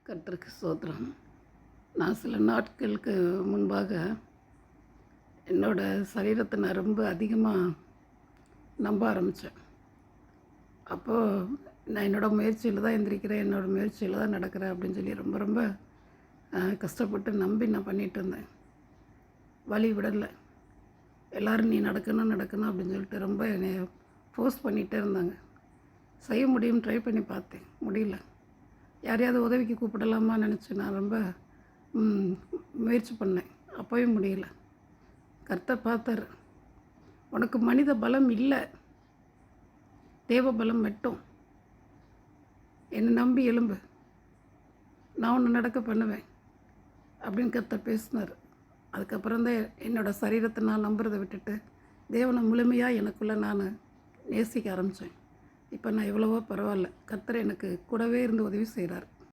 கர்த்தருக்கு ஸ்தோத்திரம். நான் சில நாட்களுக்கு முன்பாக என்னோடய சரீரத்தை நான் ரொம்ப அதிகமாக நம்ப ஆரம்பித்தேன். அப்போது நான் என்னோடய முயற்சியில் தான் எந்திரிக்கிறேன், என்னோடய முயற்சியில் தான் நடக்கிறேன் அப்படின்னு சொல்லி ரொம்ப ரொம்ப கஷ்டப்பட்டு நம்பி நான் பண்ணிகிட்டு இருந்தேன். வழி விடலை. எல்லோரும் நீ நடக்கணும் நடக்கணும் அப்படின்னு சொல்லிட்டு ரொம்ப என்னை ஃபோர்ஸ் பண்ணிகிட்டே இருந்தாங்க. செய்ய முடியும்னு ட்ரை பண்ணி பார்த்தேன், முடியல. யாரையாவது உதவிக்கு கூப்பிடலாமா நினச்சி நான் ரொம்ப முயற்சி பண்ணேன். அப்போயும் முடியல. கர்த்தர் பார்த்தார். உனக்கு மனித பலம் இல்லை, தேவ பலம் மட்டும். என்னை நம்பி எலும்பு, நான் ஒன்று நடக்க பண்ணுவேன் அப்படின்னு கர்த்தர் பேசினார். அதுக்கப்புறம் தான் என்னோடய சரீரத்தை நான் நம்புறதை விட்டுட்டு தேவனை முழுமையாக எனக்குள்ளே நான் நேசிக்க ஆரம்பித்தேன். இப்போ நான் எவ்வளவோ பரவாயில்ல. கர்த்தர் எனக்கு கூடவே இருந்து உதவி செய்கிறார்.